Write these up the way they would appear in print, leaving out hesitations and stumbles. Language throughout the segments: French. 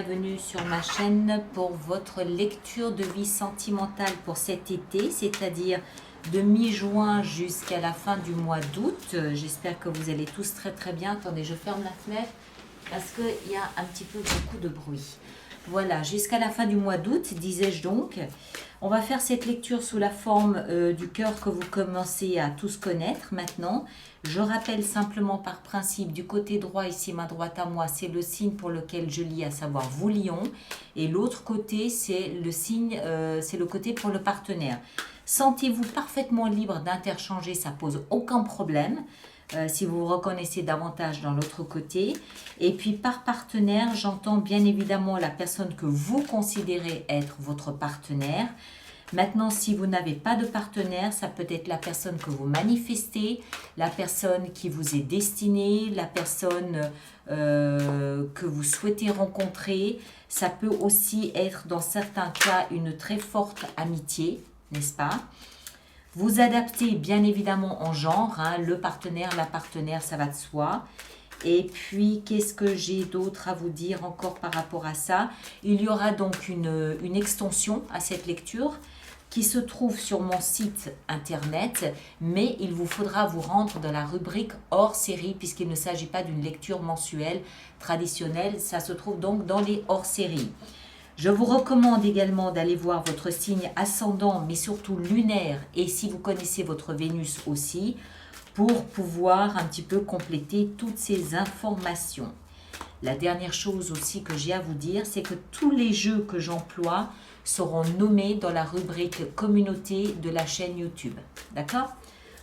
bienvenue sur ma chaîne pour votre lecture de vie sentimentale pour cet été, c'est-à-dire de mi-juin jusqu'à la fin du mois d'août. J'espère que vous allez tous très bien. Attendez, je ferme la fenêtre parce qu'il y a un petit peu beaucoup de bruit. Voilà, jusqu'à la fin du mois d'août, disais-je donc. On va faire cette lecture sous la forme du cœur que vous commencez à tous connaître maintenant. Je rappelle simplement par principe, du côté droit, ici ma droite à moi, c'est le signe pour lequel je lis, à savoir vous lion. Et l'autre côté, c'est le signe, c'est le côté pour le partenaire. Sentez-vous parfaitement libre d'interchanger, ça pose aucun problème. Si vous vous reconnaissez davantage dans l'autre côté. Et puis par partenaire, j'entends bien évidemment la personne que vous considérez être votre partenaire. Maintenant, si vous n'avez pas de partenaire, ça peut être la personne que vous manifestez, la personne qui vous est destinée, la personne que vous souhaitez rencontrer. Ça peut aussi être dans certains cas une très forte amitié, n'est-ce pas ? Vous adaptez bien évidemment en genre, hein, le partenaire, la partenaire, ça va de soi. Et puis, qu'est-ce que j'ai d'autre à vous dire encore par rapport à ça? Il y aura donc une extension à cette lecture qui se trouve sur mon site internet, mais il vous faudra vous rendre dans la rubrique hors série puisqu'il ne s'agit pas d'une lecture mensuelle traditionnelle, ça se trouve donc dans les hors séries. Je vous recommande également d'aller voir votre signe ascendant, mais surtout lunaire, et si vous connaissez votre Vénus aussi, pour pouvoir un petit peu compléter toutes ces informations. La dernière chose aussi que j'ai à vous dire, c'est que tous les jeux que j'emploie seront nommés dans la rubrique communauté de la chaîne YouTube. D'accord?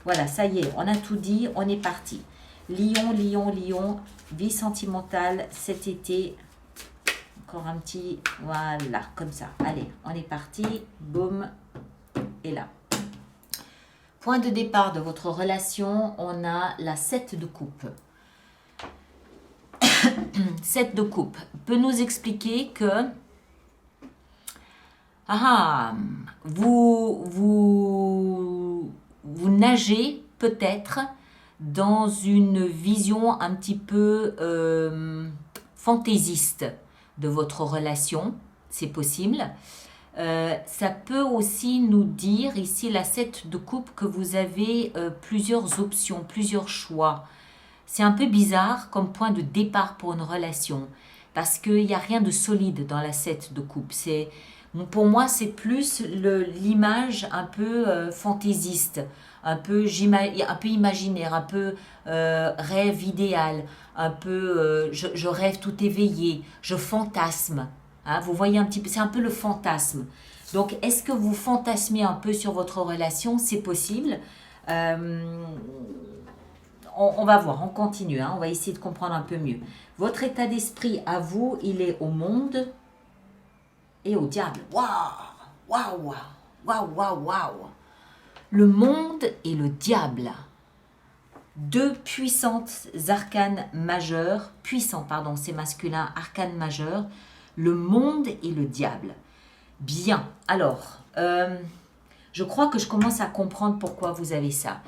Voilà, ça y est, on a tout dit, on est parti. Lion, Lion, Lion, vie sentimentale cet été. Encore un petit, voilà, comme ça. Allez, on est parti. Boum. Et là. Point de départ de votre relation, on a la 7 de coupe. 7 de coupe peut nous expliquer que vous nagez peut-être dans une vision un petit peu fantaisiste de votre relation, c'est possible. Ça peut aussi nous dire, ici la 7 de coupe, que vous avez plusieurs options, plusieurs choix. C'est un peu bizarre comme point de départ pour une relation, parce qu'il n'y a rien de solide dans la 7 de coupe. Pour moi, c'est plus l'image un peu fantaisiste, un peu imaginaire, un peu rêve idéal, un peu je rêve tout éveillé, je fantasme. Hein, vous voyez un petit peu, c'est un peu le fantasme. Donc, est-ce que vous fantasmez un peu sur votre relation? C'est possible. On va voir, on continue, hein, on va essayer de comprendre un peu mieux. Votre état d'esprit à vous, il est au monde et au diable. Waouh, waouh, waouh, waouh, waouh. Le monde et le diable. Deux puissantes arcanes majeures, c'est masculin, arcanes majeures, le monde et le diable. Bien, alors, je crois que je commence à comprendre pourquoi vous avez ça.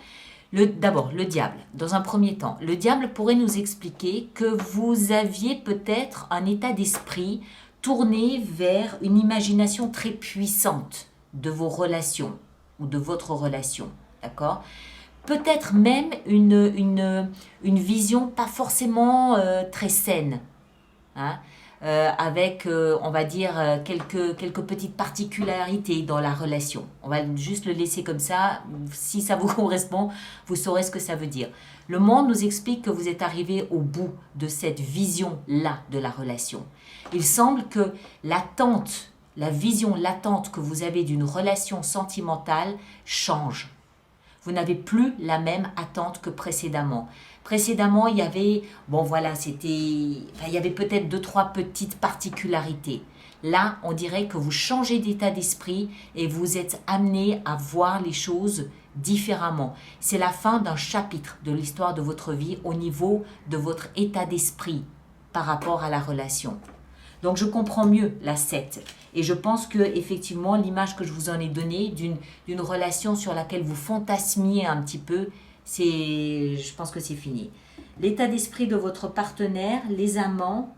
D'abord, le diable, dans un premier temps. Le diable pourrait nous expliquer que vous aviez peut-être un état d'esprit tourné vers une imagination très puissante de vos relations ou de votre relation, d'accord ? Peut-être même une vision pas forcément très saine, hein, avec, on va dire, quelques petites particularités dans la relation. On va juste le laisser comme ça. Si ça vous correspond, vous saurez ce que ça veut dire. Le monde nous explique que vous êtes arrivé au bout de cette vision-là de la relation. Il semble que l'attente, la vision latente que vous avez d'une relation sentimentale change. Vous n'avez plus la même attente que précédemment. Précédemment, il y avait, il y avait peut-être 2-3 petites particularités. Là, on dirait que vous changez d'état d'esprit et vous êtes amené à voir les choses différemment. C'est la fin d'un chapitre de l'histoire de votre vie au niveau de votre état d'esprit par rapport à la relation. Donc, je comprends mieux la 7. Et je pense que effectivement, l'image que je vous en ai donnée d'une relation sur laquelle vous fantasmiez un petit peu, je pense que c'est fini. L'état d'esprit de votre partenaire, les amants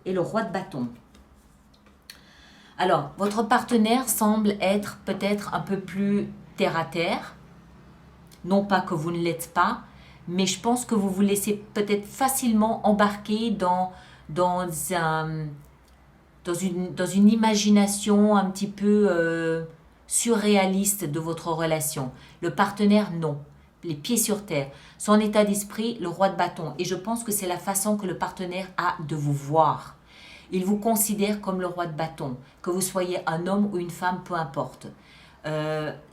et le roi de bâton. Alors, votre partenaire semble être peut-être un peu plus terre à terre. Non pas que vous ne l'êtes pas, mais je pense que vous vous laissez peut-être facilement embarquer dans, un, dans une imagination un petit peu surréaliste de votre relation. Le partenaire, non. Les pieds sur terre. Son état d'esprit, le roi de bâton. Et je pense que c'est la façon que le partenaire a de vous voir. Il vous considère comme le roi de bâton, que vous soyez un homme ou une femme, peu importe.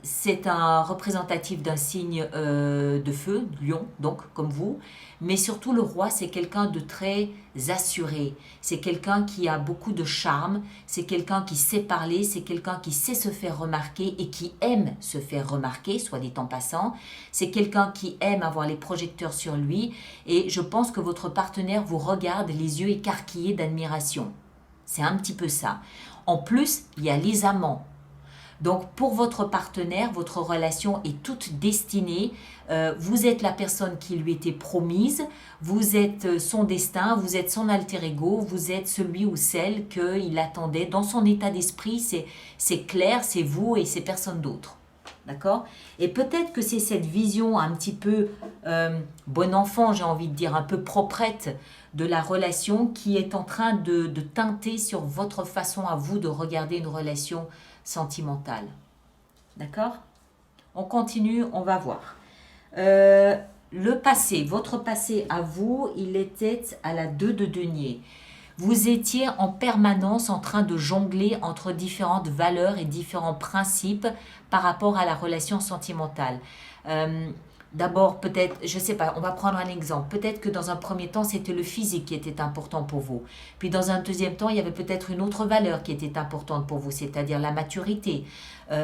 C'est un représentatif d'un signe de feu, lion, donc comme vous. Mais surtout, le roi, c'est quelqu'un de très assuré. C'est quelqu'un qui a beaucoup de charme. C'est quelqu'un qui sait parler. C'est quelqu'un qui sait se faire remarquer et qui aime se faire remarquer, soit dit en passant. C'est quelqu'un qui aime avoir les projecteurs sur lui. Et je pense que votre partenaire vous regarde les yeux écarquillés d'admiration. C'est un petit peu ça. En plus, il y a les amants. Donc pour votre partenaire, votre relation est toute destinée. Vous êtes la personne qui lui était promise, vous êtes son destin, vous êtes son alter ego, vous êtes celui ou celle qu'il attendait. Dans son état d'esprit, c'est clair, c'est vous et c'est personne d'autre. D'accord? Et peut-être que c'est cette vision un petit peu bon enfant, j'ai envie de dire, un peu proprette de la relation qui est en train de teinter sur votre façon à vous de regarder une relation sentimentale. D'accord? On continue, on va voir. Le passé, votre passé à vous, il était à la 2 de denier. Vous étiez en permanence en train de jongler entre différentes valeurs et différents principes par rapport à la relation sentimentale. D'abord, peut-être, je ne sais pas, on va prendre un exemple. Peut-être que dans un premier temps, c'était le physique qui était important pour vous. Puis dans un deuxième temps, il y avait peut-être une autre valeur qui était importante pour vous, c'est-à-dire la maturité.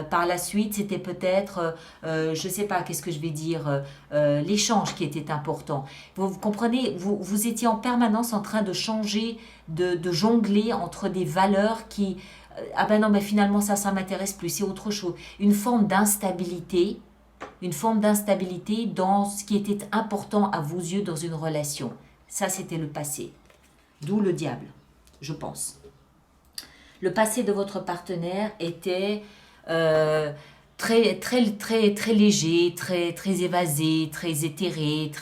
Par la suite, c'était peut-être, je ne sais pas, qu'est-ce que je vais dire, l'échange qui était important. Vous comprenez, vous étiez en permanence en train de changer, de jongler entre des valeurs qui, ah ben non, mais finalement ça m'intéresse plus, c'est autre chose. Une forme d'instabilité dans ce qui était important à vos yeux dans une relation. Ça, c'était le passé. D'où le diable, je pense. Le passé de votre partenaire était très léger, très évasé, très éthéré,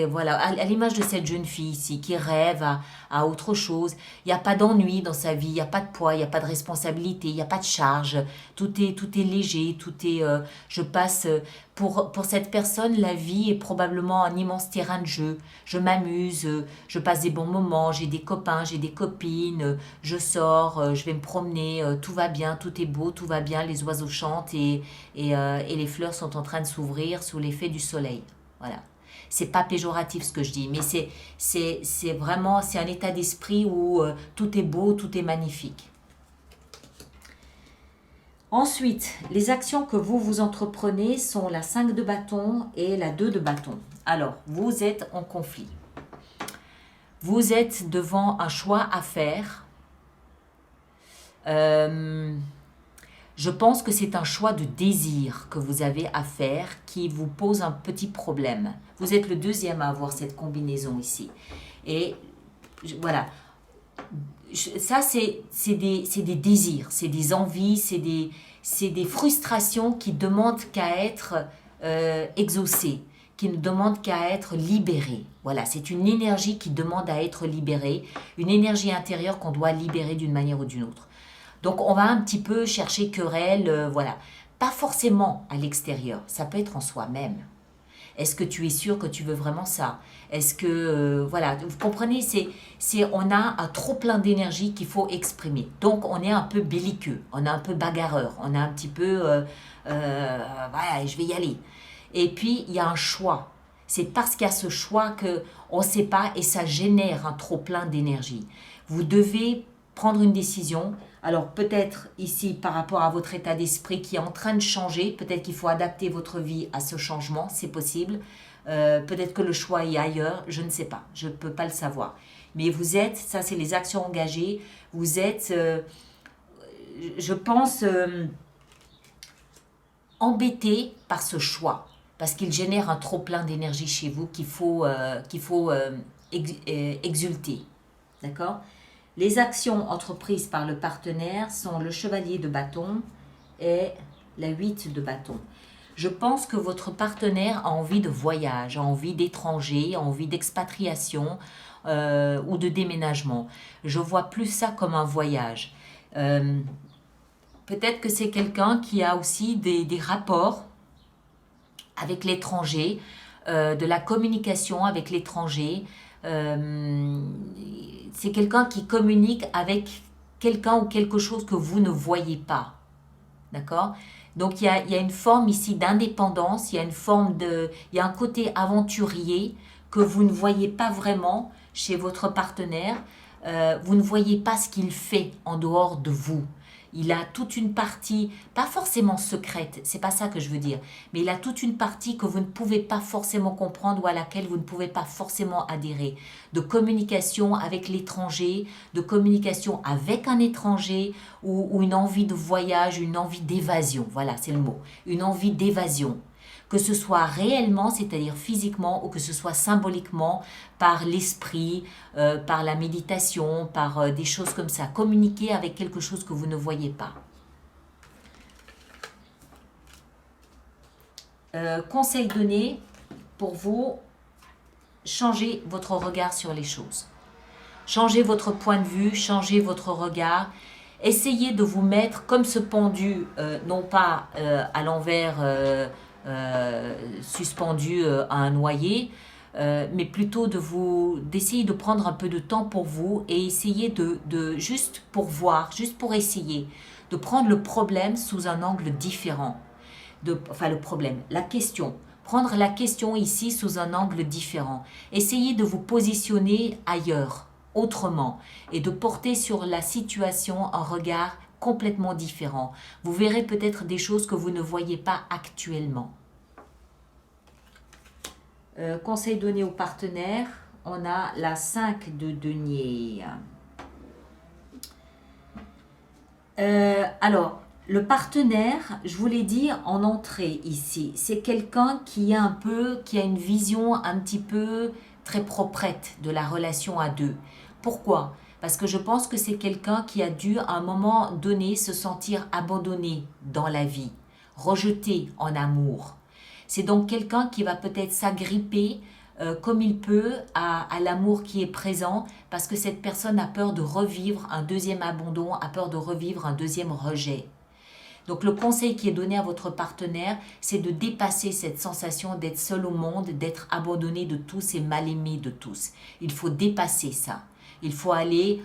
voilà, à l'image de cette jeune fille ici qui rêve à autre chose. Il n'y a pas d'ennui dans sa vie, il n'y a pas de poids, il n'y a pas de responsabilité, il n'y a pas de charge. Tout est léger, je passe. Pour cette personne, la vie est probablement un immense terrain de jeu. Je m'amuse, je passe des bons moments, j'ai des copains, j'ai des copines, je sors, je vais me promener, tout va bien, tout est beau, tout va bien, les oiseaux chantent et les fleurs sont en train de s'ouvrir sous l'effet du soleil. Voilà. C'est pas péjoratif ce que je dis, mais c'est vraiment, c'est un état d'esprit où tout est beau, tout est magnifique. Ensuite, les actions que vous entreprenez sont la 5 de bâton et la 2 de bâton. Alors, vous êtes en conflit. Vous êtes devant un choix à faire. Je pense que c'est un choix de désir que vous avez à faire qui vous pose un petit problème. Vous êtes le deuxième à avoir cette combinaison ici. Et voilà. Ça, c'est des désirs, c'est des envies, c'est des frustrations qui demandent qu'à être exaucées, qui ne demandent qu'à être libérées. Voilà, c'est une énergie qui demande à être libérée, une énergie intérieure qu'on doit libérer d'une manière ou d'une autre. Donc, on va un petit peu chercher querelle, voilà. Pas forcément à l'extérieur, ça peut être en soi-même. Est-ce que tu es sûr que tu veux vraiment ça? Est-ce que, voilà, vous comprenez, on a un trop plein d'énergie qu'il faut exprimer. Donc, on est un peu belliqueux, on est un peu bagarreur, on est un petit peu, voilà, je vais y aller. Et puis, il y a un choix. C'est parce qu'il y a ce choix qu'on ne sait pas et ça génère un trop plein d'énergie. Vous devez prendre une décision. Alors peut-être ici par rapport à votre état d'esprit qui est en train de changer, peut-être qu'il faut adapter votre vie à ce changement, c'est possible. Peut-être que le choix est ailleurs, je ne sais pas, je ne peux pas le savoir. Mais vous êtes, ça c'est les actions engagées, vous êtes, je pense, embêté par ce choix, parce qu'il génère un trop plein d'énergie chez vous qu'il faut exulter. D'accord ? Les actions entreprises par le partenaire sont le chevalier de bâton et la 8 de bâton. Je pense que votre partenaire a envie de voyage, a envie d'étranger, a envie d'expatriation ou de déménagement. Je vois plus ça comme un voyage. Peut-être que c'est quelqu'un qui a aussi des rapports avec l'étranger, de la communication avec l'étranger. C'est quelqu'un qui communique avec quelqu'un ou quelque chose que vous ne voyez pas. D'accord? Donc il y a une forme ici d'indépendance, il y a un côté aventurier que vous ne voyez pas vraiment chez votre partenaire. Vous ne voyez pas ce qu'il fait en dehors de vous. Il a toute une partie, pas forcément secrète, c'est pas ça que je veux dire, mais il a toute une partie que vous ne pouvez pas forcément comprendre ou à laquelle vous ne pouvez pas forcément adhérer. De communication avec l'étranger, de communication avec un étranger ou une envie de voyage, une envie d'évasion. Voilà, c'est le mot. Une envie d'évasion. Que ce soit réellement, c'est-à-dire physiquement, ou que ce soit symboliquement, par l'esprit, par la méditation, par des choses comme ça. Communiquer avec quelque chose que vous ne voyez pas. Conseil donné pour vous, changez votre regard sur les choses. Changez votre point de vue, changez votre regard. Essayez de vous mettre comme ce pendu, non pas à l'envers, suspendu à un noyer, mais plutôt d'essayer de prendre un peu de temps pour vous et essayer de juste pour voir, juste pour essayer, de prendre le problème sous un angle différent. La question. Prendre la question ici sous un angle différent. Essayez de vous positionner ailleurs, autrement, et de porter sur la situation un regard complètement différent. Vous verrez peut-être des choses que vous ne voyez pas actuellement. Conseil donné aux partenaires, on a la 5 de denier. Alors, le partenaire, je vous l'ai dit en entrée ici, c'est quelqu'un qui a une vision un petit peu très proprette de la relation à deux. Pourquoi ? Parce que je pense que c'est quelqu'un qui a dû à un moment donné se sentir abandonné dans la vie, rejeté en amour. C'est donc quelqu'un qui va peut-être s'agripper comme il peut à l'amour qui est présent parce que cette personne a peur de revivre un deuxième abandon, a peur de revivre un deuxième rejet. Donc le conseil qui est donné à votre partenaire, c'est de dépasser cette sensation d'être seul au monde, d'être abandonné de tous et mal aimé de tous. Il faut dépasser ça. Il faut aller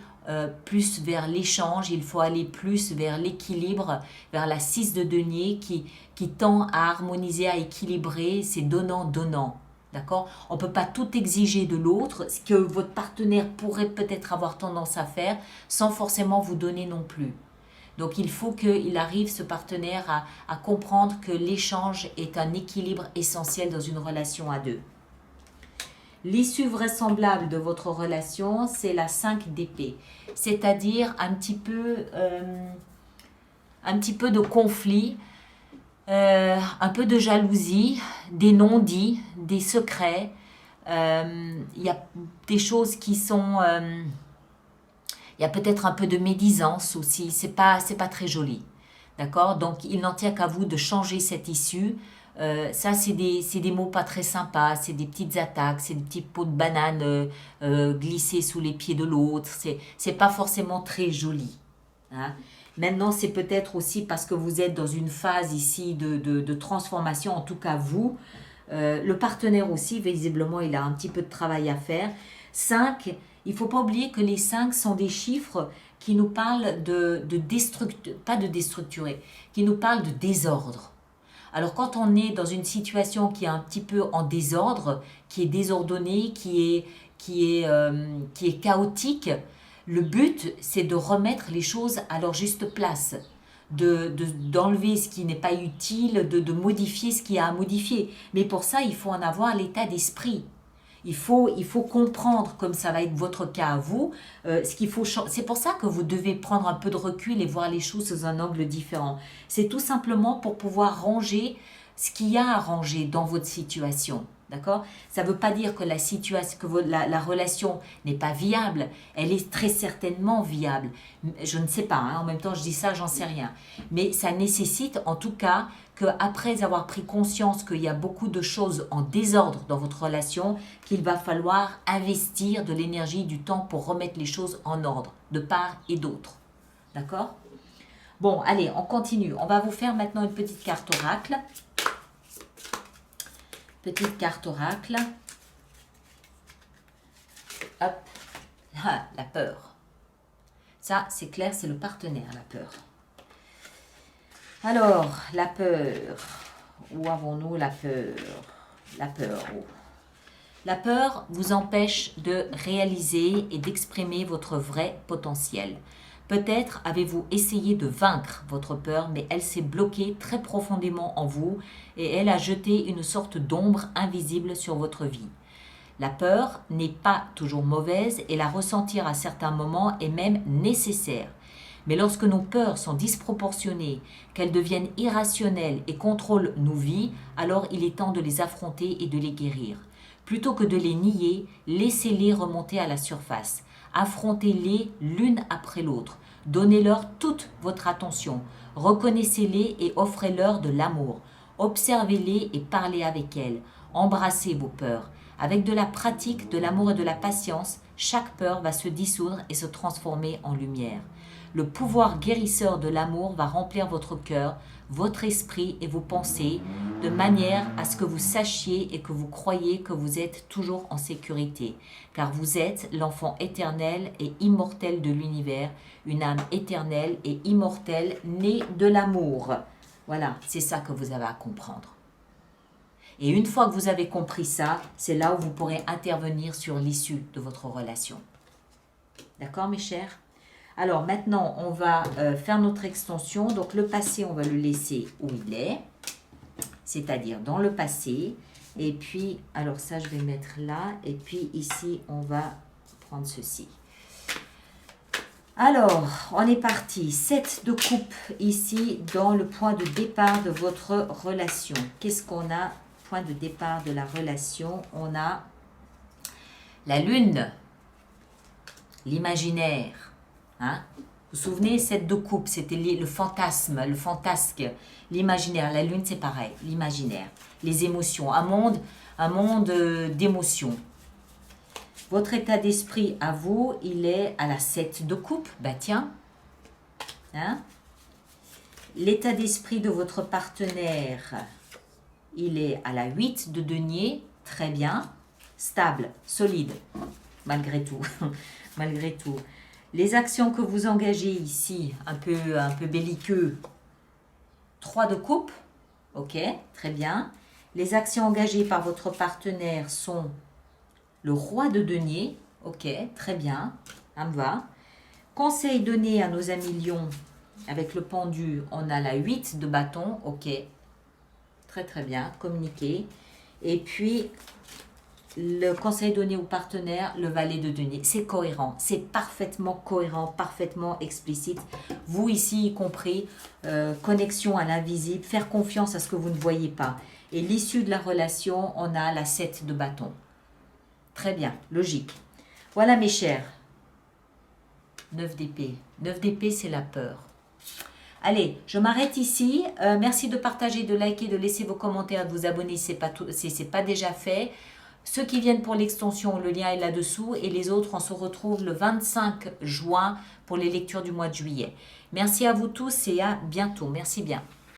plus vers l'échange, il faut aller plus vers l'équilibre, vers la 6 de denier qui tend à harmoniser, à équilibrer, c'est donnant-donnant. D'accord ? On ne peut pas tout exiger de l'autre, ce que votre partenaire pourrait peut-être avoir tendance à faire, sans forcément vous donner non plus. Donc il faut qu'il arrive, ce partenaire, à comprendre que l'échange est un équilibre essentiel dans une relation à deux. L'issue vraisemblable de votre relation, c'est la 5 d'épée. C'est-à-dire un petit peu de conflit, un peu de jalousie, des non-dits, des secrets. Il y a des choses qui sont... il y a peut-être un peu de médisance aussi. C'est pas très joli. D'accord ? Donc, il n'en tient qu'à vous de changer cette issue. Ça, c'est des mots pas très sympas, c'est des petites attaques, c'est des petits pots de banane glissés sous les pieds de l'autre. C'est pas forcément très joli. Hein. Maintenant, c'est peut-être aussi parce que vous êtes dans une phase ici de transformation, en tout cas vous. Le partenaire aussi, visiblement, il a un petit peu de travail à faire. 5, il ne faut pas oublier que les 5 sont des chiffres qui nous parlent pas de déstructurer, qui nous parlent de désordre. Alors quand on est dans une situation qui est un petit peu en désordre, qui est désordonnée, qui est chaotique, le but c'est de remettre les choses à leur juste place, d'enlever ce qui n'est pas utile, de modifier ce qui a à modifier. Mais pour ça, il faut en avoir l'état d'esprit. Il faut comprendre, comme ça va être votre cas à vous, ce qu'il faut changer. C'est pour ça que vous devez prendre un peu de recul et voir les choses sous un angle différent. C'est tout simplement pour pouvoir ranger ce qu'il y a à ranger dans votre situation. D'accord? Ça ne veut pas dire que la situation, que la relation n'est pas viable. Elle est très certainement viable. Je ne sais pas, hein, en même temps je dis ça, j'en sais rien. Mais ça nécessite en tout cas qu'après avoir pris conscience qu'il y a beaucoup de choses en désordre dans votre relation, qu'il va falloir investir de l'énergie, du temps pour remettre les choses en ordre, de part et d'autre. D'accord? Bon, allez, on continue. On va vous faire maintenant une petite carte oracle. Petite carte oracle. Hop. Ah, la peur. Ça, c'est clair, c'est le partenaire, la peur. Alors, la peur. Où avons-nous la peur? La peur. Oh. La peur vous empêche de réaliser et d'exprimer votre vrai potentiel. Peut-être avez-vous essayé de vaincre votre peur, mais elle s'est bloquée très profondément en vous et elle a jeté une sorte d'ombre invisible sur votre vie. La peur n'est pas toujours mauvaise et la ressentir à certains moments est même nécessaire. Mais lorsque nos peurs sont disproportionnées, qu'elles deviennent irrationnelles et contrôlent nos vies, alors il est temps de les affronter et de les guérir. Plutôt que de les nier, laissez-les remonter à la surface. Affrontez-les l'une après l'autre. Donnez-leur toute votre attention. Reconnaissez-les et offrez-leur de l'amour. Observez-les et parlez avec elles. Embrassez vos peurs. Avec de la pratique, de l'amour et de la patience, chaque peur va se dissoudre et se transformer en lumière. Le pouvoir guérisseur de l'amour va remplir votre cœur, votre esprit et vos pensées, de manière à ce que vous sachiez et que vous croyiez que vous êtes toujours en sécurité, car vous êtes l'enfant éternel et immortel de l'univers, une âme éternelle et immortelle née de l'amour. Voilà, c'est ça que vous avez à comprendre. Et une fois que vous avez compris ça, c'est là où vous pourrez intervenir sur l'issue de votre relation. D'accord, mes chers? Alors maintenant, on va faire notre extension. Donc le passé, on va le laisser où il est, c'est-à-dire dans le passé. Et puis, alors ça, je vais mettre là. Et puis ici, on va prendre ceci. Alors, on est parti. 7 de coupe ici dans le point de départ de votre relation. Qu'est-ce qu'on a? Point de départ de la relation, on a la lune, l'imaginaire. Hein? Vous vous souvenez, 7 de coupe, c'était le fantasme, le fantasque, l'imaginaire. La lune, c'est pareil, l'imaginaire, les émotions, un monde d'émotions. Votre état d'esprit à vous, il est à la 7 de coupe. Bah tiens, hein? L'état d'esprit de votre partenaire, il est à la 8 de denier, très bien, stable, solide, malgré tout, malgré tout. Les actions que vous engagez ici, un peu belliqueux, 3 de coupe, ok, très bien. Les actions engagées par votre partenaire sont le roi de denier, ok, très bien, ça me va. Conseil donné à nos amis lions, avec le pendu, on a la 8 de bâton, ok, très bien, communiquer. Et puis, le conseil donné au partenaire, le valet de denier. C'est cohérent, c'est parfaitement cohérent, parfaitement explicite. Vous ici y compris, connexion à l'invisible, faire confiance à ce que vous ne voyez pas. Et l'issue de la relation, on a la 7 de bâton. Très bien, logique. Voilà mes chers. 9 d'épée. 9 d'épée, c'est la peur. Allez, je m'arrête ici. Merci de partager, de liker, de laisser vos commentaires, de vous abonner si ce n'est pas déjà fait. Ceux qui viennent pour l'extension, le lien est là-dessous. Et les autres, on se retrouve le 25 juin pour les lectures du mois de juillet. Merci à vous tous et à bientôt. Merci bien.